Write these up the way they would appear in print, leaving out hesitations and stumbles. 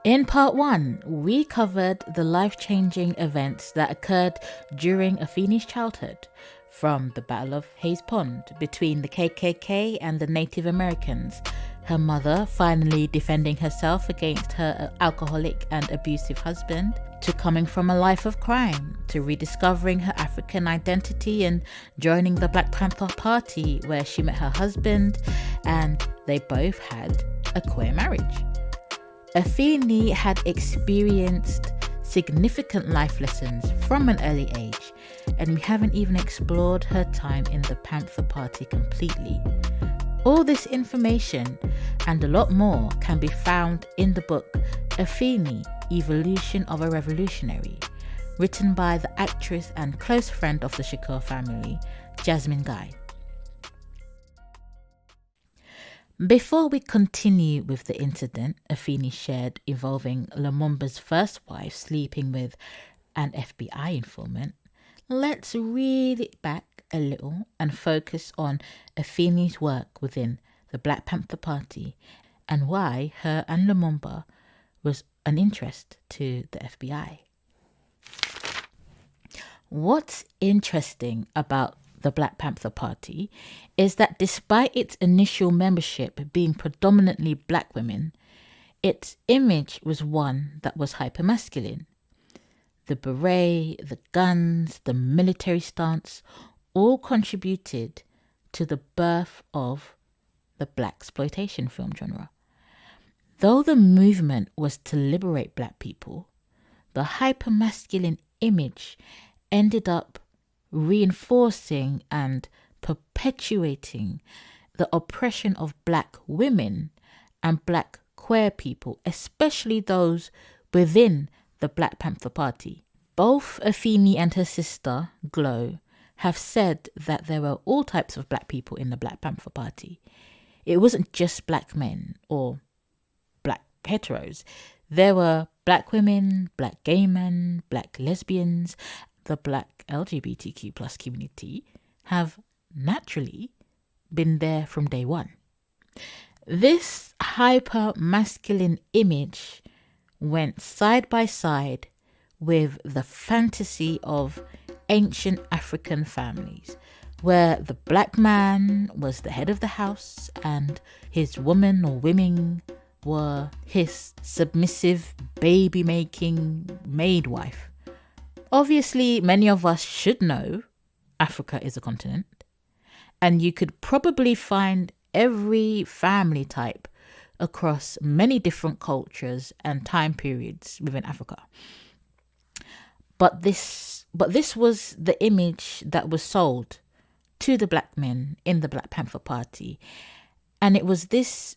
In part one, we covered the life-changing events that occurred during Afeni's childhood, from the Battle of Hayes Pond between the KKK and the Native Americans, her mother finally defending herself against her alcoholic and abusive husband, to coming from a life of crime, to rediscovering her African identity and joining the Black Panther Party, where she met her husband and they both had a queer marriage. Afeni had experienced significant life lessons from an early age, and we haven't even explored her time in the Panther Party completely. All this information and a lot more can be found in the book Afeni, Evolution of a Revolutionary, written by the actress and close friend of the Shakur family, Jasmine Guy. Before we continue with the incident Afeni shared involving Lumumba's first wife sleeping with an FBI informant, let's reel it back a little and focus on Afeni's work within the Black Panther Party and why her and Lumumba was an interest to the FBI. What's interesting about the Black Panther Party is that despite its initial membership being predominantly black women, its image was one that was hypermasculine. The beret, the guns, the military stance all contributed to the birth of the blaxploitation film genre. Though the movement was to liberate black people, the hypermasculine image ended up reinforcing and perpetuating the oppression of black women and black queer people, especially those within the Black Panther Party. Both Afeni and her sister, Glow, have said that there were all types of black people in the Black Panther Party. It wasn't just black men or black heteros. There were black women, black gay men, black lesbians. The black LGBTQ plus community have naturally been there from day one. This hyper-masculine image went side by side with the fantasy of ancient African families, where the black man was the head of the house and his woman or women were his submissive, baby-making maid wife. Obviously, many of us should know Africa is a continent, and you could probably find every family type across many different cultures and time periods within Africa. But this was the image that was sold to the black men in the Black Panther Party, and it was this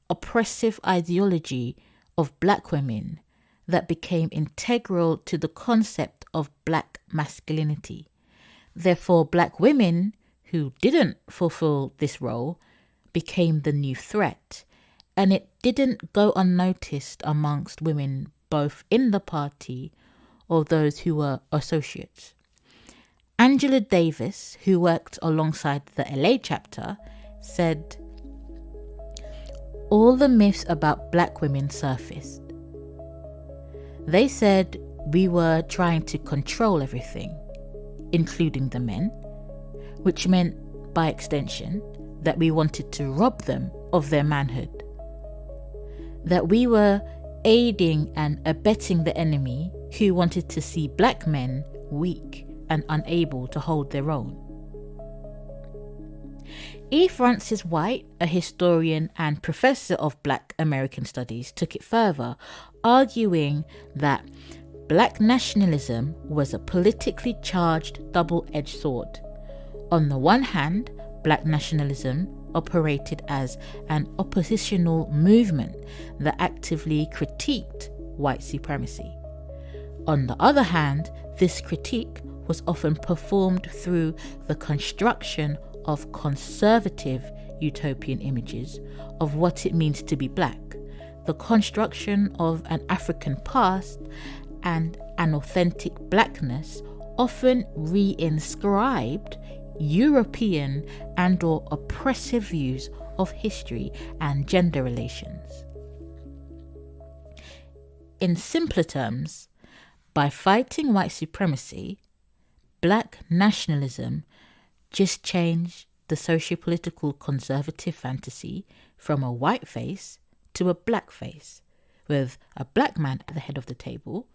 oppressive ideology of black women that became integral to the concept of black masculinity. Therefore, black women who didn't fulfill this role became the new threat, and it didn't go unnoticed amongst women both in the party or those who were associates. Angela Davis, who worked alongside the LA chapter, said, "All the myths about black women surfaced. They said we were trying to control everything, including the men, which meant, by extension, that we wanted to rob them of their manhood. That we were aiding and abetting the enemy who wanted to see black men weak and unable to hold their own." E. Francis White, a historian and professor of Black American Studies, took it further, arguing that black nationalism was a politically charged double-edged sword. On the one hand, black nationalism operated as an oppositional movement that actively critiqued white supremacy. On the other hand, this critique was often performed through the construction of conservative utopian images of what it means to be black, the construction of an African past, and an authentic blackness often re-inscribed European and/or oppressive views of history and gender relations. in simpler terms, by fighting white supremacy, black nationalism just changed the socio-political conservative fantasy from a white face to a black face, with a black man at the head of the table,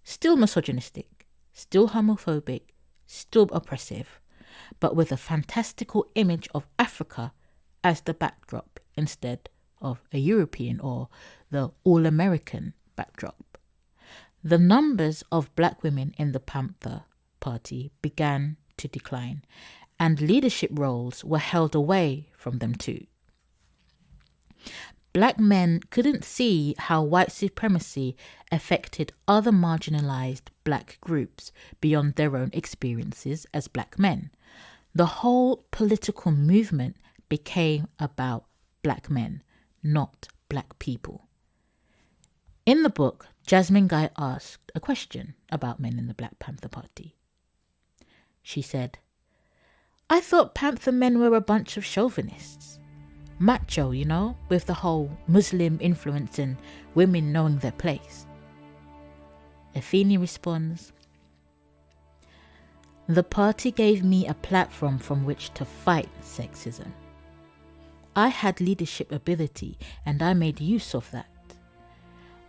still misogynistic, still homophobic, still oppressive, but with a fantastical image of Africa as the backdrop instead of a European or the all-American backdrop. The numbers of black women in the Panther Party began to decline, and leadership roles were held away from them too. Black men couldn't see how white supremacy affected other marginalized black groups beyond their own experiences as black men. The whole political movement became about black men, not black people. In the book, Jasmine Guy asked a question about men in the Black Panther Party. She said, "I thought Panther men were a bunch of chauvinists. Macho, with the whole Muslim influence and women knowing their place." Afeni responds, "The party gave me a platform from which to fight sexism. I had leadership ability and I made use of that.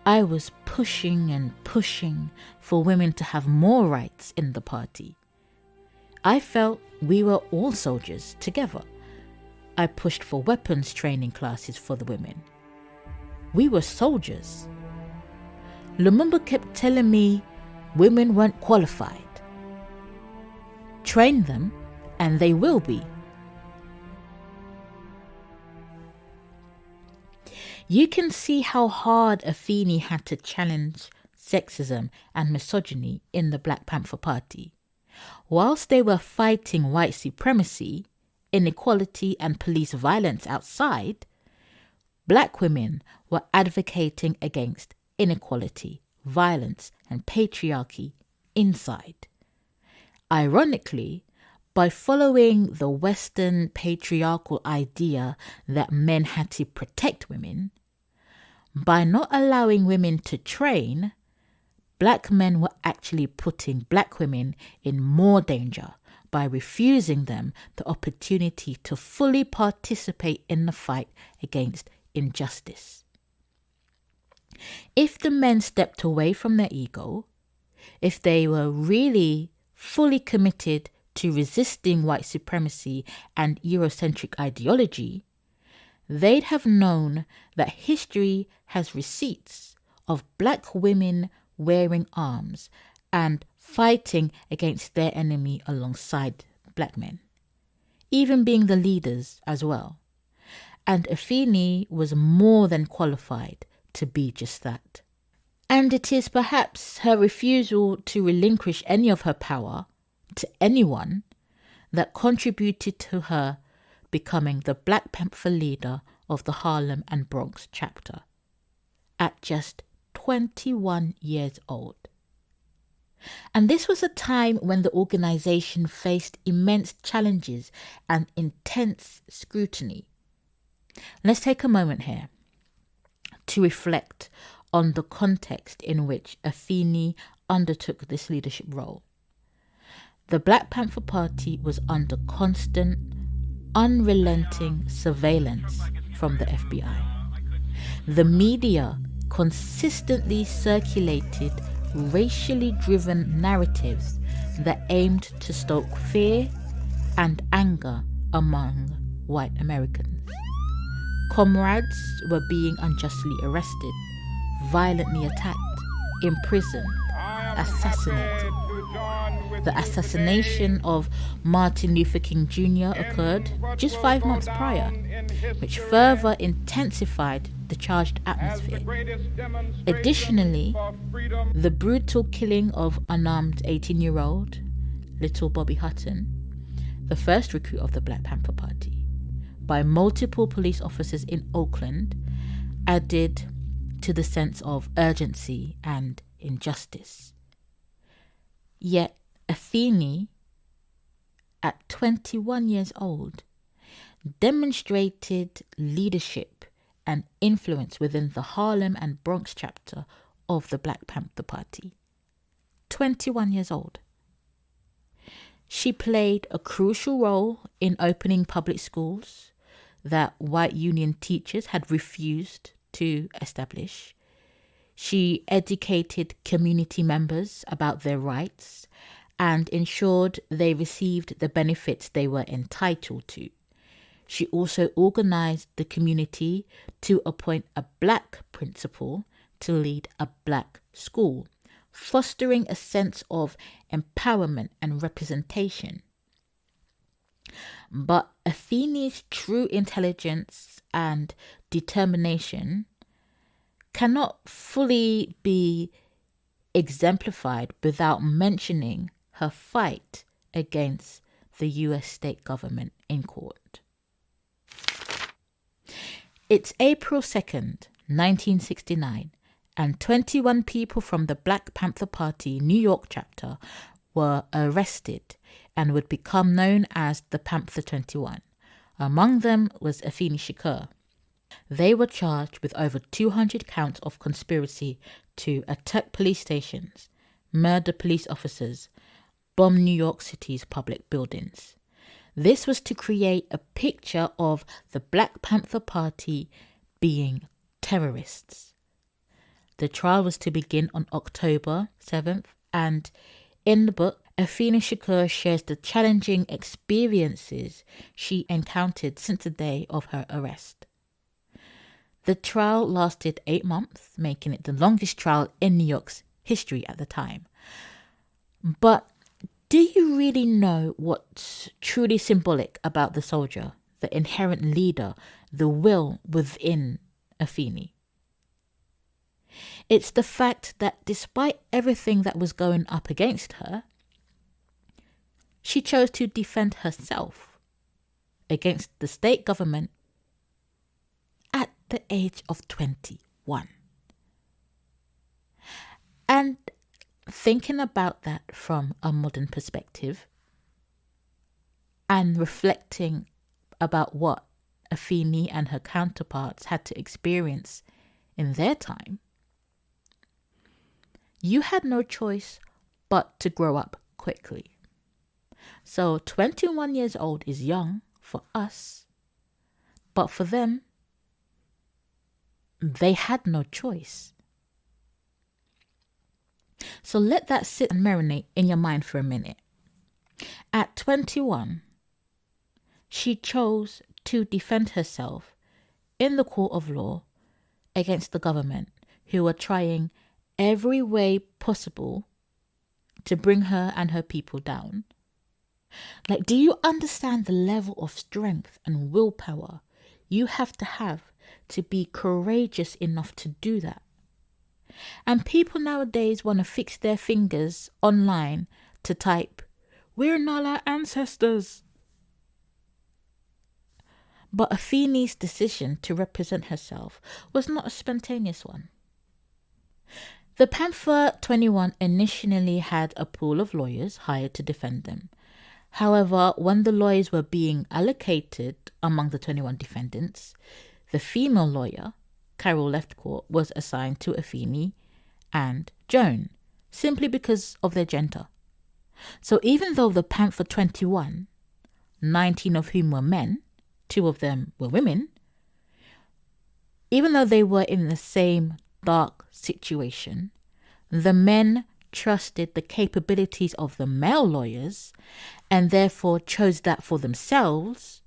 I was pushing and pushing for women to have more rights in the party. I felt we were all soldiers together. I pushed for weapons training classes for the women. We were soldiers. Lumumba kept telling me women weren't qualified. Train them and they will be." You can see how hard Afeni had to challenge sexism and misogyny in the Black Panther Party. Whilst they were fighting white supremacy, inequality and police violence outside, black women were advocating against inequality, violence and patriarchy inside. Ironically, by following the Western patriarchal idea that men had to protect women, by not allowing women to train, black men were actually putting black women in more danger by refusing them the opportunity to fully participate in the fight against injustice. If the men stepped away from their ego, if they were really fully committed to resisting white supremacy and Eurocentric ideology, they'd have known that history has receipts of black women wearing arms and fighting against their enemy alongside black men, even being the leaders as well. And Afeni was more than qualified to be just that. And it is perhaps her refusal to relinquish any of her power to anyone that contributed to her becoming the Black Panther leader of the Harlem and Bronx chapter at just 21 years old. And this was a time when the organization faced immense challenges and intense scrutiny. Let's take a moment here to reflect on the context in which Afeni undertook this leadership role. The Black Panther Party was under constant, unrelenting surveillance from the FBI. The media consistently circulated racially driven narratives that aimed to stoke fear and anger among white Americans. Comrades were being unjustly arrested, violently attacked, imprisoned, assassinated. The assassination of Martin Luther King Jr. occurred just 5 months prior, which further intensified the charged atmosphere. Additionally, the brutal killing of unarmed 18-year-old Little Bobby Hutton, the first recruit of the Black Panther Party, by multiple police officers in Oakland, added to the sense of urgency and injustice. Yet Afeni, at 21 years old, demonstrated leadership and influence within the Harlem and Bronx chapter of the Black Panther Party. 21 years old. She played a crucial role in opening public schools that white union teachers had refused to establish. She educated community members about their rights and ensured they received the benefits they were entitled to. She also organized the community to appoint a black principal to lead a black school, fostering a sense of empowerment and representation. But Afeni's true intelligence and determination cannot fully be exemplified without mentioning her fight against the US state government in court. It's April 2nd, 1969, and 21 people from the Black Panther Party New York chapter were arrested and would become known as the Panther 21. Among them was Afeni Shakur. They were charged with over 200 counts of conspiracy to attack police stations, murder police officers, bomb New York City's public buildings. This was to create a picture of the Black Panther Party being terrorists. The trial was to begin on October 7th, and in the book, Afeni Shakur shares the challenging experiences she encountered since the day of her arrest. The trial lasted 8 months, making it the longest trial in New York's history at the time. But do you really know what's truly symbolic about the soldier, the inherent leader, the will within Afeni? It's the fact that despite everything that was going up against her, she chose to defend herself against the state government at the age of 21. And thinking about that from a modern perspective and reflecting about what Afeni and her counterparts had to experience in their time, you had no choice but to grow up quickly. So 21 years old is young for us, but for them, they had no choice. So let that sit and marinate in your mind for a minute. At 21, she chose to defend herself in the court of law against the government, who were trying every way possible to bring her and her people down. Like, do you understand the level of strength and willpower you have to be courageous enough to do that? And people nowadays want to fix their fingers online to type, "We're not our ancestors." But Afeni's decision to represent herself was not a spontaneous one. The Panther 21 initially had a pool of lawyers hired to defend them. However, when the lawyers were being allocated among the 21 defendants, the female lawyer, Carol Leftcourt, was assigned to Afeni and Joan, simply because of their gender. So even though the Panther 21, 19 of whom were men, 2 of them were women, even though they were in the same dark situation, the men trusted the capabilities of the male lawyers and therefore chose that for themselves,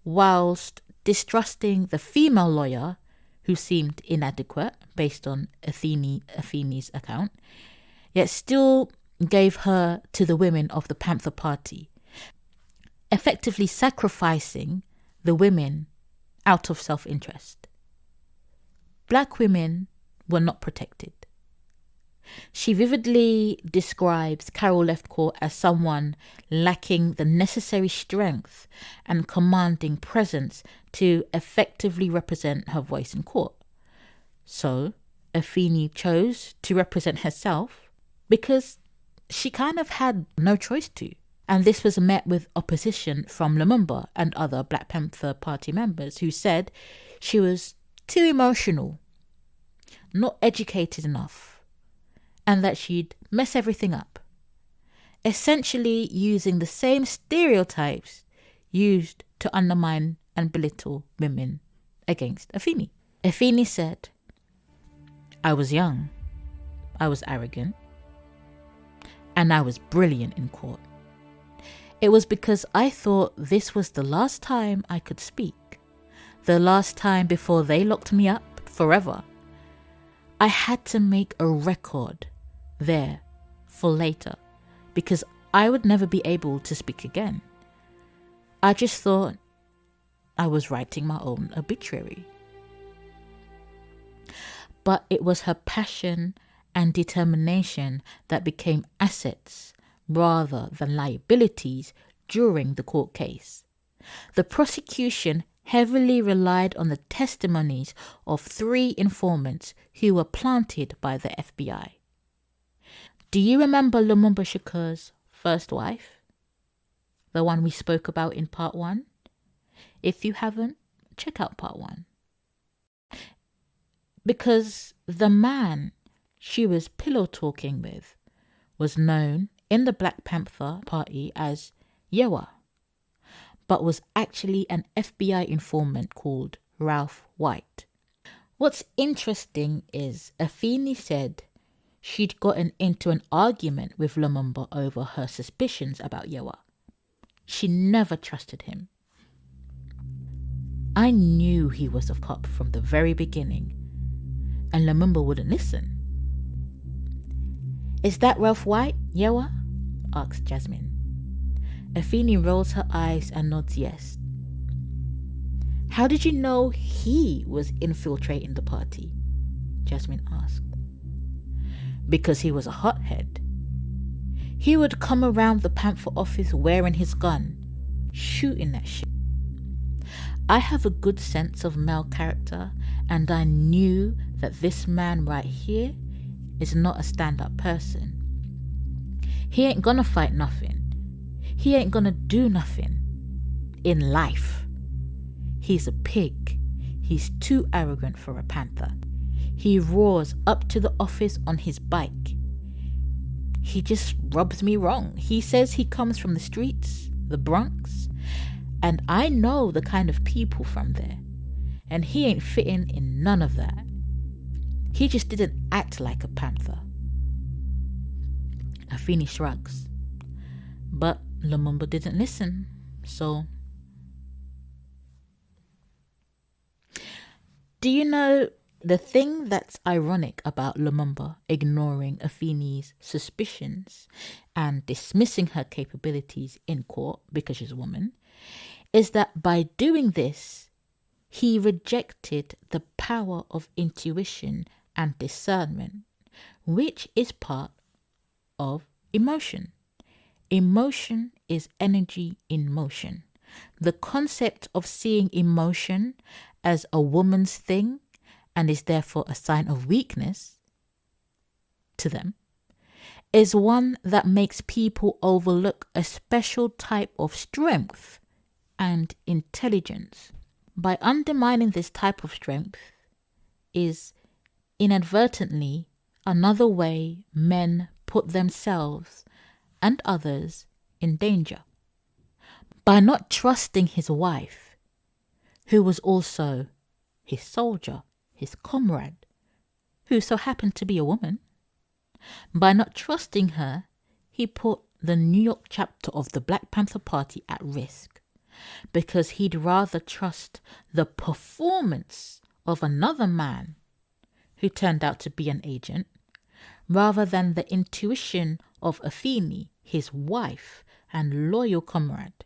whilst distrusting the female lawyer, who seemed inadequate based on Afeni's account, yet still gave her to the women of the Panther Party, effectively sacrificing the women out of self-interest. Black women were not protected. She vividly describes Carol Leftcourt as someone lacking the necessary strength and commanding presence to effectively represent her voice in court. So, Afeni chose to represent herself because she kind of had no choice to. And this was met with opposition from Lumumba and other Black Panther Party members who said she was too emotional. not educated enough, and that she'd mess everything up, essentially using the same stereotypes used to undermine and belittle women against Afeni. Afeni said, "I was young, I was arrogant, and I was brilliant in court. It was because I thought this was the last time I could speak, the last time before they locked me up forever. I had to make a record there for later because I would never be able to speak again. I just thought I was writing my own obituary." But it was her passion and determination that became assets rather than liabilities during the court case. The prosecution heavily relied on the testimonies of 3 informants who were planted by the FBI. Do you remember Lumumba Shakur's first wife? The one we spoke about in part 1? If you haven't, check out part 1. Because the man she was pillow talking with was known in the Black Panther Party as Yewa, but was actually an FBI informant called Ralph White. What's interesting is Afeni said she'd gotten into an argument with Lumumba over her suspicions about Yewa. She never trusted him. "I knew he was a cop from the very beginning, and Lumumba wouldn't listen." "Is that Ralph White, Yewa?" asked Jasmine. Afeni rolls her eyes and nods yes. "How did you know he was infiltrating the party?" Jasmine asked. "Because he was a hothead. He would come around the Panther office wearing his gun, shooting that shit. I have a good sense of male character, and I knew that this man right here is not a stand-up person. He ain't gonna fight nothing. He ain't gonna do nothing in life. He's a pig. He's too arrogant for a panther. He roars up to the office on his bike. He just rubs me wrong. He says he comes from the streets, the Bronx, and I know the kind of people from there, and he ain't fitting in none of that. He just didn't act like a panther." Afeni shrugs. But Lumumba didn't listen, so... Do you know the thing that's ironic about Lumumba ignoring Afeni's suspicions and dismissing her capabilities in court because she's a woman is that by doing this, he rejected the power of intuition and discernment, which is part of emotion. Emotion is energy in motion. The concept of seeing emotion as a woman's thing and is therefore a sign of weakness to them is one that makes people overlook a special type of strength and intelligence. By undermining this type of strength is inadvertently another way men put themselves and others in danger. By not trusting his wife, who was also his soldier, his comrade, who so happened to be a woman, by not trusting her, he put the New York chapter of the Black Panther Party at risk, because he'd rather trust the performance of another man who turned out to be an agent, rather than the intuition of Afeni, his wife and loyal comrade.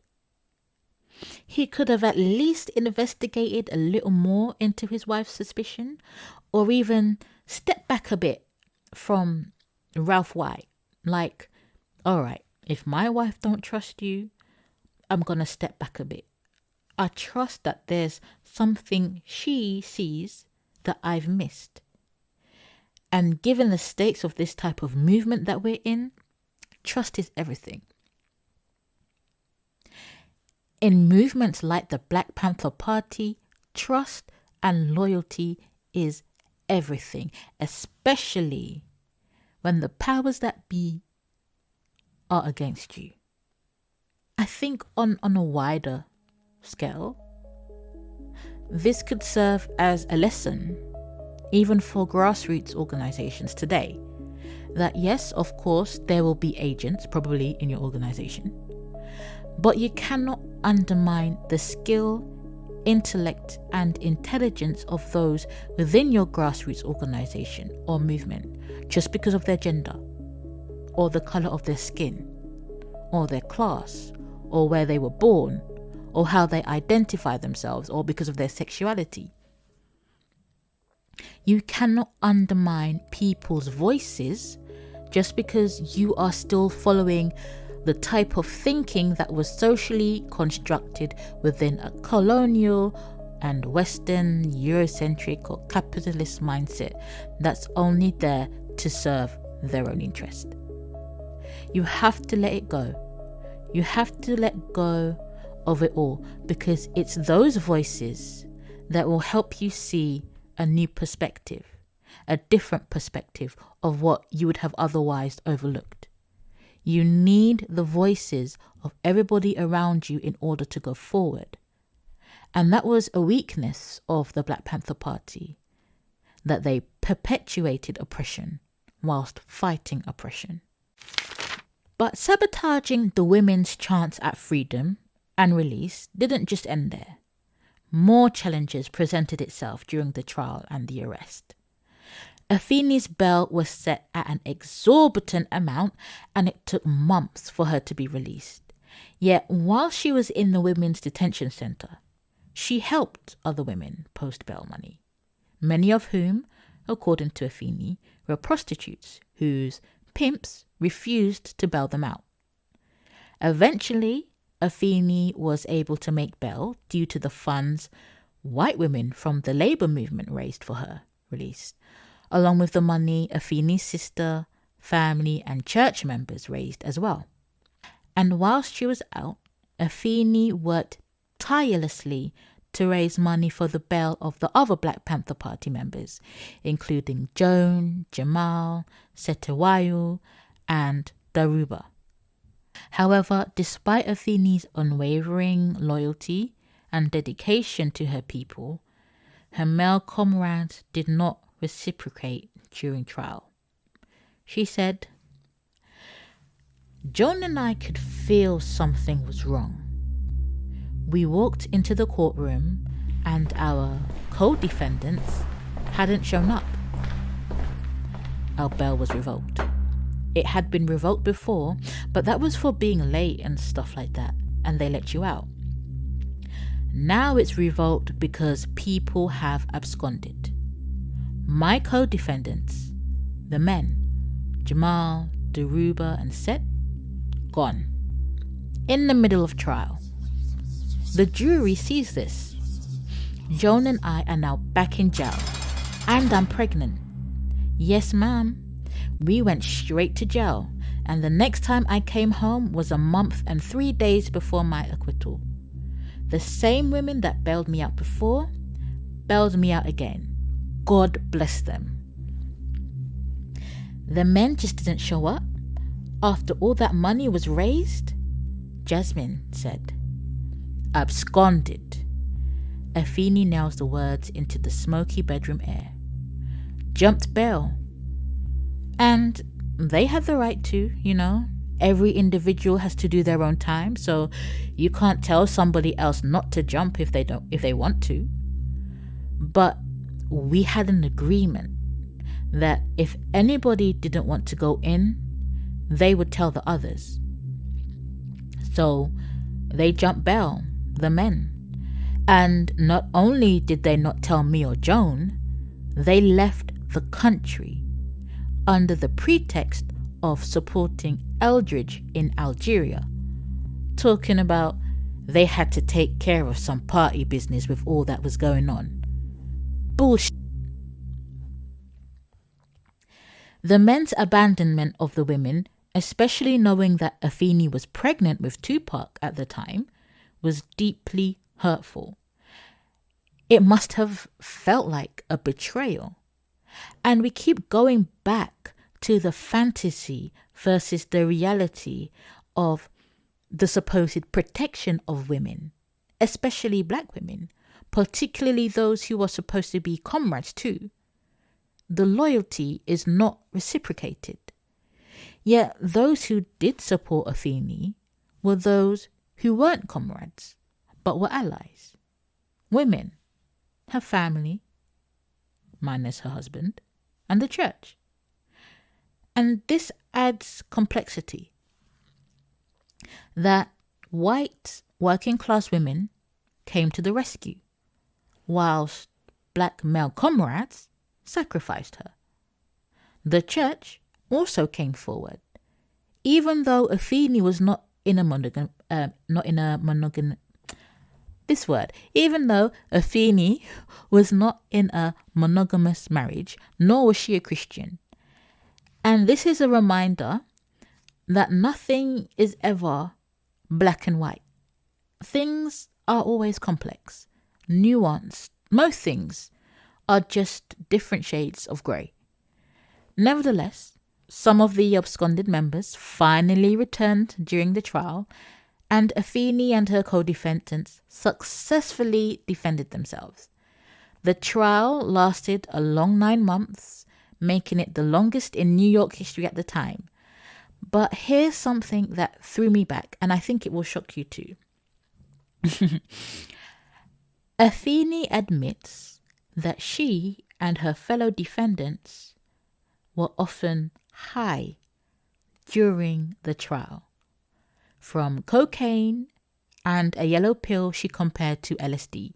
He could have at least investigated a little more into his wife's suspicion, or even stepped back a bit from Ralph White. Like, all right, if my wife don't trust you, I'm going to step back a bit. I trust that there's something she sees that I've missed. And given the stakes of this type of movement that we're in, trust is everything. In movements like the Black Panther Party, trust and loyalty is everything, especially when the powers that be are against you. I think on a wider scale, this could serve as a lesson even for grassroots organizations today, that yes, of course, there will be agents probably in your organization, but you cannot undermine the skill, intellect, and intelligence of those within your grassroots organization or movement just because of their gender, or the color of their skin, or their class, or where they were born, or how they identify themselves, or because of their sexuality. You cannot undermine people's voices just because you are still following the type of thinking that was socially constructed within a colonial and Western, Eurocentric or capitalist mindset that's only there to serve their own interest. You have to let it go. You have to let go of it all, because it's those voices that will help you see a new perspective, a different perspective of what you would have otherwise overlooked. You need the voices of everybody around you in order to go forward. And that was a weakness of the Black Panther Party, that they perpetuated oppression whilst fighting oppression. But sabotaging the women's chance at freedom and release didn't just end there. More challenges presented itself during the trial and the arrest. Afeni's bail was set at an exorbitant amount, and it took months for her to be released. Yet while she was in the women's detention centre, she helped other women post bail money, many of whom, according to Afeni, were prostitutes whose pimps refused to bail them out. Eventually, Afeni was able to make bail due to the funds white women from the labour movement raised for her release, along with the money Afeni's sister, family and church members raised as well. And whilst she was out, Afeni worked tirelessly to raise money for the bail of the other Black Panther Party members, including Joan, Jamal, Setewayo and Daruba. However, despite Afeni's unwavering loyalty and dedication to her people, her male comrades did not reciprocate during trial. She said, "Joan and I could feel something was wrong. We walked into the courtroom and our co-defendants hadn't shown up. Our bail was revoked. It had been revoked before, but that was for being late and stuff like that, and they let you out. Now it's revoked because people have absconded. My co-defendants, the men, Jamal, Daruba and Set, gone. In the middle of trial. The jury sees this. Joan and I are now back in jail, and I'm pregnant. Yes, ma'am. We went straight to jail, and the next time I came home was a month and 3 days before my acquittal. The same women that bailed me out before bailed me out again. God bless them. The men just didn't show up after all that money was raised," Jasmine said. "Absconded." Afeni nails the words into the smoky bedroom air. "Jumped bail. And they had the right to, Every individual has to do their own time, so you can't tell somebody else not to jump if they want to. But we had an agreement that if anybody didn't want to go in, they would tell the others. So they jumped bail, the men. And not only did they not tell me or Joan, they left the country under the pretext of supporting Eldridge in Algeria, talking about they had to take care of some party business with all that was going on. Bullshit. The men's abandonment of the women, especially knowing that Afeni was pregnant with Tupac at the time, was deeply hurtful. It must have felt like a betrayal. And we keep going back to the fantasy versus the reality of the supposed protection of women, especially black women, particularly those who are supposed to be comrades too. The loyalty is not reciprocated. Yet those who did support Afeni were those who weren't comrades, but were allies. Women, her family, minus her husband, and the church. And this adds complexity. That white working class women came to the rescue, whilst black male comrades sacrificed her. The church also came forward, even though Afeni was not in a even though Afeni was not in a monogamous marriage, nor was she a Christian. And this is a reminder that nothing is ever black and white. Things are always complex, nuanced. Most things are just different shades of grey. Nevertheless, some of the absconded members finally returned during the trial, and Afeni and her co-defendants successfully defended themselves. The trial lasted a long 9 months, making it the longest in New York history at the time. But here's something that threw me back, and I think it will shock you too. Afeni admits that she and her fellow defendants were often high during the trial, from cocaine and a yellow pill she compared to LSD,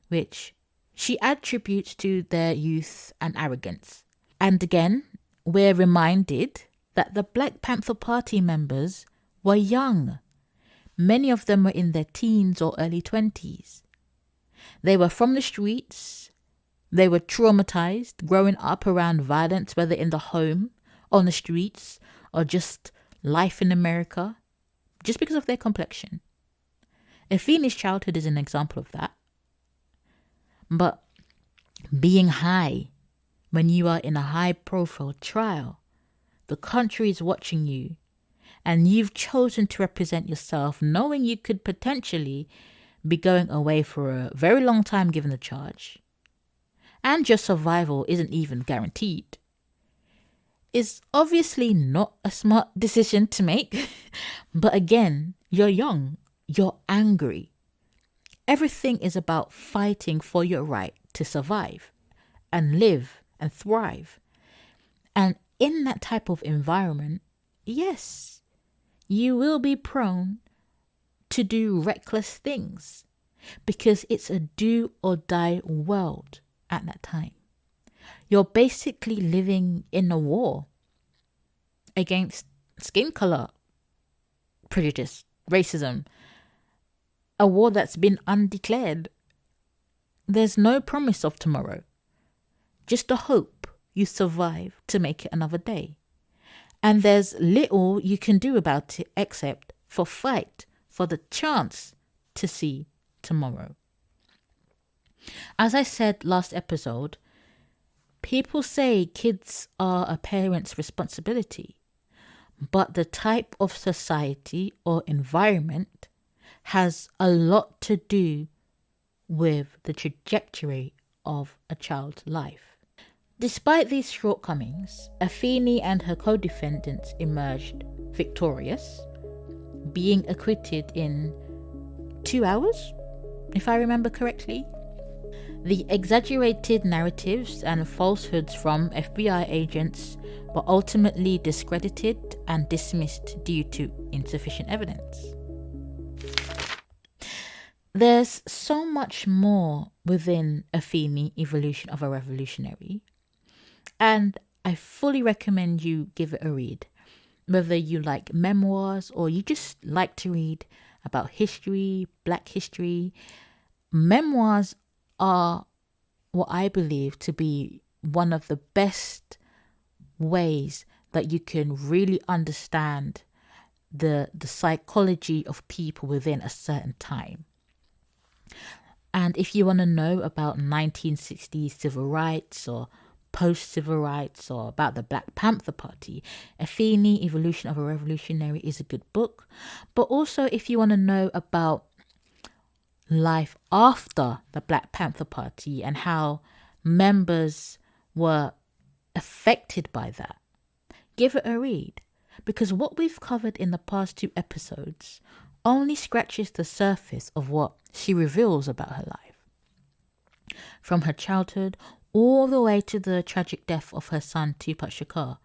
which she attributes to their youth and arrogance. And again, we're reminded that the Black Panther Party members were young. Many of them were in their teens or early 20s. They were from the streets. They were traumatized, growing up around violence, whether in the home, on the streets, or just life in America, just because of their complexion. Afeni's childhood is an example of that. But being high when you are in a high-profile trial, the country is watching you, and you've chosen to represent yourself knowing you could potentially be going away for a very long time given the charge, and your survival isn't even guaranteed, is obviously not a smart decision to make. But again, you're young, you're angry. Everything is about fighting for your right to survive and live and thrive. And in that type of environment, yes, you will be prone to do reckless things because it's a do or die world at that time. You're basically living in a war against skin color, prejudice, racism, a war that's been undeclared. There's no promise of tomorrow, just a hope you survive to make it another day. And there's little you can do about it except for fight for the chance to see tomorrow. As I said last episode, people say kids are a parent's responsibility, but the type of society or environment has a lot to do with the trajectory of a child's life. Despite these shortcomings, Afeni and her co-defendants emerged victorious, being acquitted in 2 hours, if I remember correctly. The exaggerated narratives and falsehoods from FBI agents were ultimately discredited and dismissed due to insufficient evidence. There's so much more within Afeni Evolution of a Revolutionary, and I fully recommend you give it a read. Whether you like memoirs or you just like to read about history, black history, memoirs are what I believe to be one of the best ways that you can really understand the psychology of people within a certain time. And if you want to know about 1960s civil rights or post-civil rights or about the Black Panther Party, Afeni, Evolution of a Revolutionary is a good book. But also if you want to know about life after the Black Panther Party and how members were affected by that, give it a read. Because what we've covered in the past 2 episodes only scratches the surface of what she reveals about her life. From her childhood all the way to the tragic death of her son Tupac Shakur.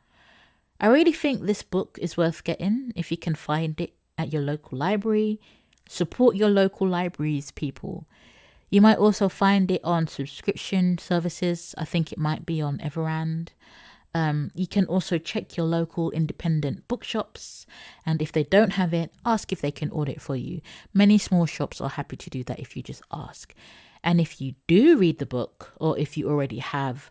I really think this book is worth getting if you can find it at your local library. Support your local libraries, people. You might also find it on subscription services. I think it might be on Everand. You can also check your local independent bookshops, and if they don't have it, ask if they can order it for you. Many small shops are happy to do that if you just ask. And if you do read the book, or if you already have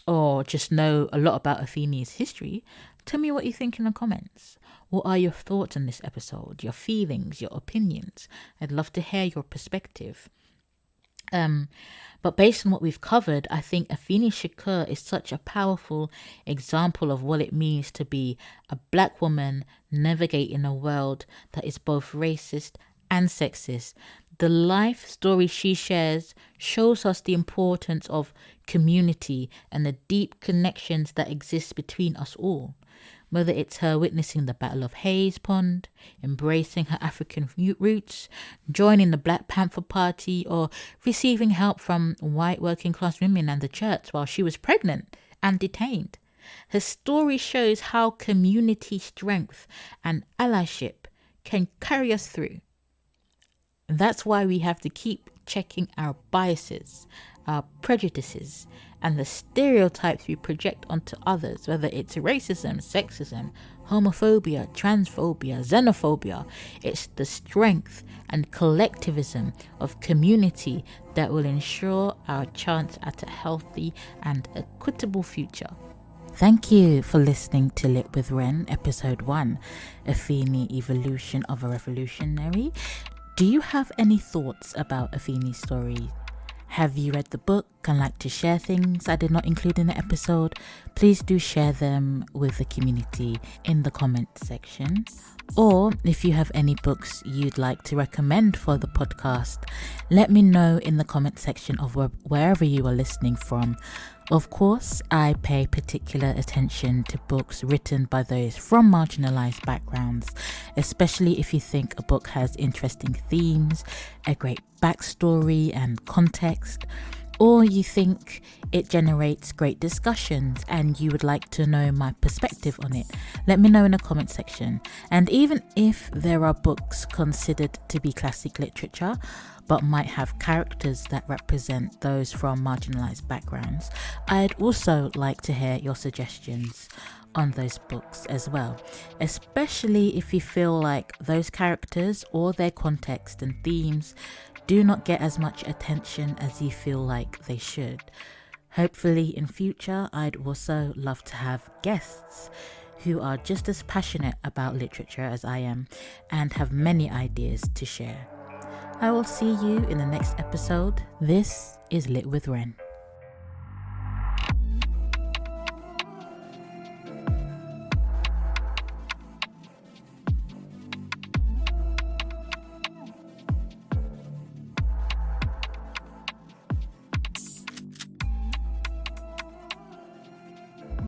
or just know a lot about Afeni's history, tell me what you think in the comments. What are your thoughts on this episode, your feelings, your opinions? I'd love to hear your perspective. But based on what we've covered, I think Afeni Shakur is such a powerful example of what it means to be a Black woman navigating a world that is both racist and sexist. The life story she shares shows us the importance of community and the deep connections that exist between us all. Whether it's her witnessing the Battle of Hayes Pond, embracing her African roots, joining the Black Panther Party, or receiving help from white working class women and the church while she was pregnant and detained. Her story shows how community strength and allyship can carry us through. That's why we have to keep checking our biases, our prejudices, and the stereotypes we project onto others, whether it's racism, sexism, homophobia, transphobia, xenophobia. It's the strength and collectivism of community that will ensure our chance at a healthy and equitable future. Thank you for listening to Lit with Ren, episode 1, Afeni, Evolution of a Revolutionary. Do you have any thoughts about Afeni's story? Have you read the book and like to share things I did not include in the episode? Please do share them with the community in the comment section. Or if you have any books you'd like to recommend for the podcast, let me know in the comment section of wherever you are listening from. Of course, I pay particular attention to books written by those from marginalized backgrounds, especially if you think a book has interesting themes, a great backstory and context, or you think it generates great discussions and you would like to know my perspective on it. Let me know in the comment section. And even if there are books considered to be classic literature but might have characters that represent those from marginalized backgrounds, I'd also like to hear your suggestions on those books as well, especially if you feel like those characters or their context and themes do not get as much attention as you feel like they should. Hopefully in future, I'd also love to have guests who are just as passionate about literature as I am and have many ideas to share. I will see you in the next episode. This is Lit with Ren.